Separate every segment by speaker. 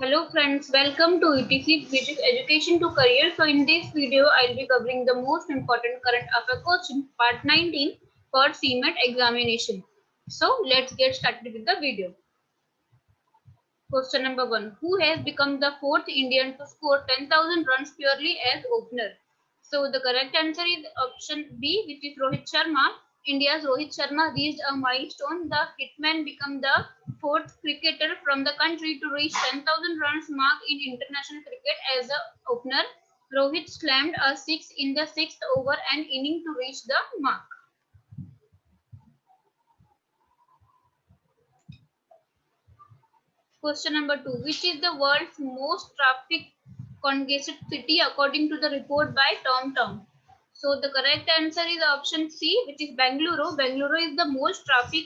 Speaker 1: Hello friends, welcome to ETC, which is Education to Career. So in this video, I'll be covering the most important current affair question, part 19 for CMET examination. So let's get started with the video. Question number 1. Who has become the fourth Indian to score 10,000 runs purely as opener? So the correct answer is option B, which is Rohit Sharma. India's Rohit Sharma reached a milestone. The hitman became the fourth cricketer from the country to reach 10,000 runs mark in international cricket as an opener. Rohit slammed a six in the sixth over and inning to reach the mark. Question number 2. Which is the world's most traffic congested city according to the report by TomTom? So the correct answer is option C, which is Bengaluru. Bengaluru is the most traffic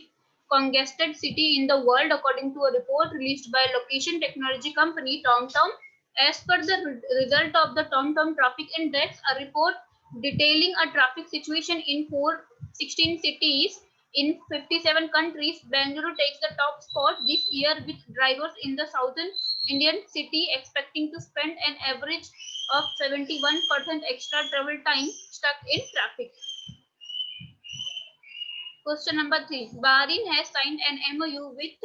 Speaker 1: congested city in the world according to a report released by location technology company TomTom. As per the result of the TomTom Traffic Index, a report detailing a traffic situation in 416 cities in 57 countries, Bangalore takes the top spot this year with drivers in the southern Indian city expecting to spend an average of 71% extra travel time stuck in traffic. Question number 3. Bahrain has signed an MOU with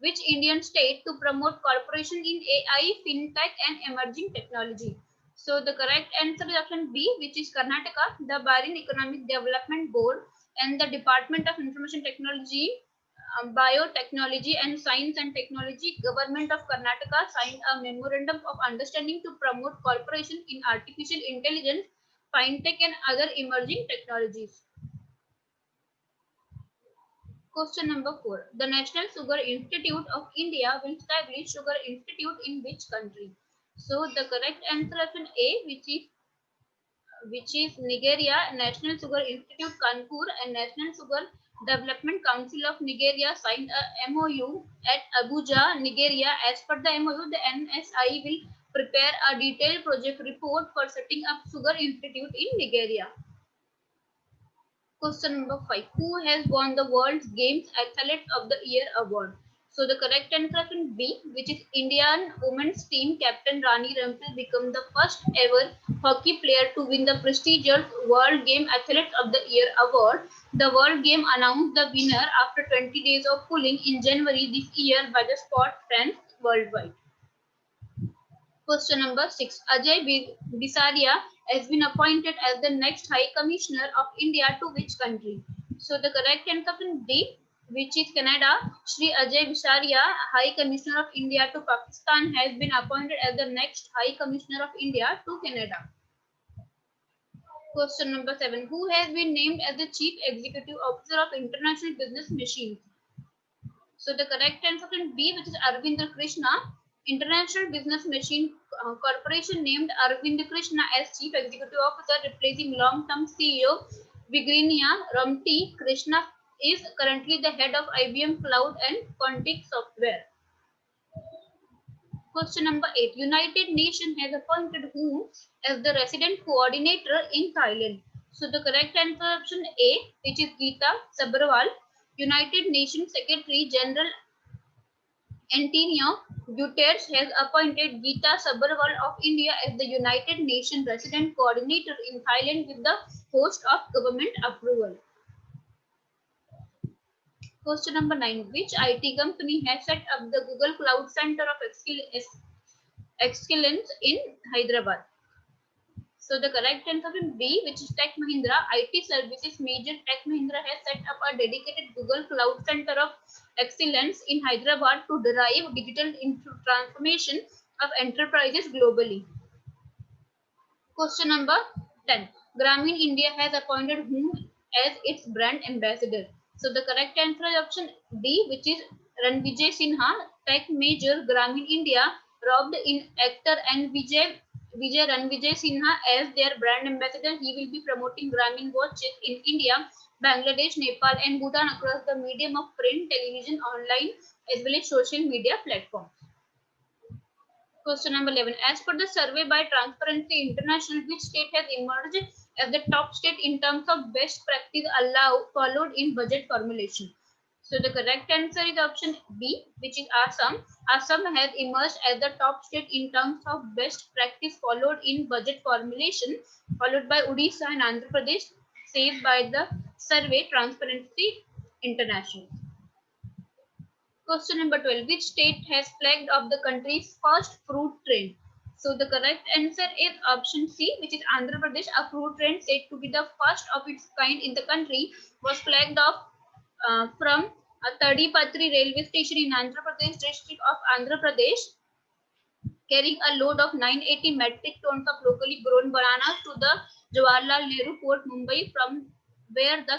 Speaker 1: which Indian state to promote cooperation in AI, FinTech and emerging technology? So the correct answer is option B, which is Karnataka. The Bahrain Economic Development Board and the Department of Information Technology, Biotechnology and Science and Technology, Government of Karnataka signed a memorandum of understanding to promote cooperation in artificial intelligence, FinTech and other emerging technologies. Question number 4. The National Sugar Institute of India will establish Sugar Institute in which country? So the correct answer option A, which is Nigeria. National Sugar Institute Kanpur and National Sugar Development Council of Nigeria signed a MOU at Abuja, Nigeria. As per the MOU, the NSI will prepare a detailed project report for setting up Sugar Institute in Nigeria. Question number 5. Who has won the World Games Athlete of the Year award? So the correct answer is B, which is Indian women's team captain Rani Rampal became the first ever hockey player to win the prestigious World Game Athlete of the Year award. The World Game announced the winner after 20 days of polling in January this year by the sport fans worldwide. Question number 6. Ajay Bisaria has been appointed as the next High Commissioner of India to which country? So the correct answer is D, which is Canada. Shri Ajay Bisaria, High Commissioner of India to Pakistan, has been appointed as the next High Commissioner of India to Canada. Question number 7. Who has been named as the Chief Executive Officer of International Business Machines? So the correct answer is B, which is Arvind Krishna. International Business Machine Corporation named Arvind Krishna as Chief Executive Officer, replacing long-term CEO Vigrinia Ramti. Krishna is currently the head of IBM Cloud and Quantic Software. Question number 8. United Nations has appointed whom as the resident coordinator in Thailand? So the correct answer option A, which is Geeta Sabharwal. United Nations Secretary General Antonio Guterres has appointed Geeta Sabharwal of India as the United Nations Resident Coordinator in Thailand with the post of government approval. Question number 9. Which IT company has set up the Google Cloud Center of Excellence in Hyderabad? So the correct answer is B, which is Tech Mahindra. IT services major Tech Mahindra has set up a dedicated Google Cloud Center of Excellence in Hyderabad to drive digital transformation of enterprises globally. Question number 10. Grameen India has appointed whom as its brand ambassador? So the correct answer is option D, which is Ranvijay Sinha. Tech major Grameen India robbed in actor and Vijay Ranvijay Sinha as their brand ambassador. He will be promoting Grameen watches in India, Bangladesh, Nepal, and Bhutan across the medium of print, television, online, as well as social media platforms. Question number 11. As per the survey by Transparency International, which state has emerged as the top state in terms of best practice followed in budget formulation? So the correct answer is option B, which is Assam. Assam has emerged as the top state in terms of best practice followed in budget formulation, followed by Odisha and Andhra Pradesh, saved by the survey Transparency International. Question number 12. Which state has flagged off the country's first fruit train? So the correct answer is option C, which is Andhra Pradesh. A fruit train said to be the first of its kind in the country was flagged off from a Tadipatri railway station in Andhra Pradesh district of Andhra Pradesh, carrying a load of 980 metric tons of locally grown bananas to the Jawaharlal Nehru Port, Mumbai, from where the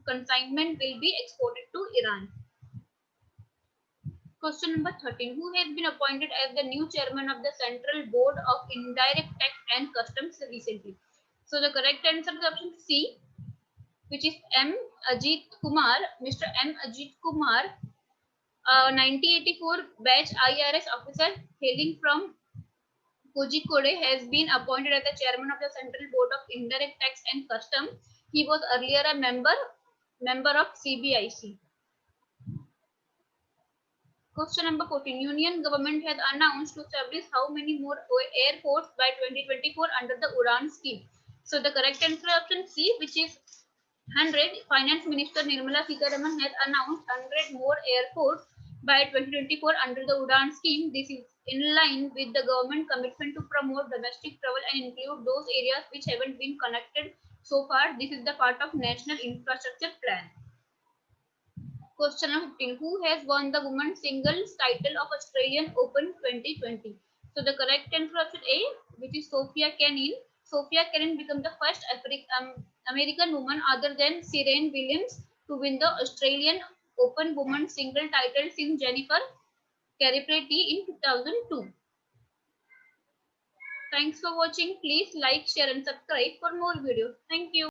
Speaker 1: consignment will be exported to Iran. Question number 13. Who has been appointed as the new chairman of the Central Board of Indirect Tax and Customs recently? So the correct answer is option C, which is M. Ajit Kumar. Mr. M. Ajit Kumar, a 1984 batch IRS officer hailing from Kozhikode, has been appointed as the chairman of the Central Board of Indirect Tax and Customs. He was earlier a member of CBIC. Question number 14. Union government has announced to establish how many more airports by 2024 under the UDAN scheme. So the correct answer option C, which is 100. Finance Minister Nirmala Sitharaman has announced 100 more airports by 2024 under the UDAN scheme. This is in line with the government commitment to promote domestic travel and include those areas which haven't been connected so far. This is the part of National Infrastructure Plan. Question number 15. Who has won the women's singles title of Australian Open 2020? So the correct answer option A, which is Sophia Kenin. Sophia Kenin became the first American woman other than Serena Williams to win the Australian Open women's single title since Jennifer Caripretti in 2002. Thanks for watching. Please like, share and subscribe for more videos. Thank you.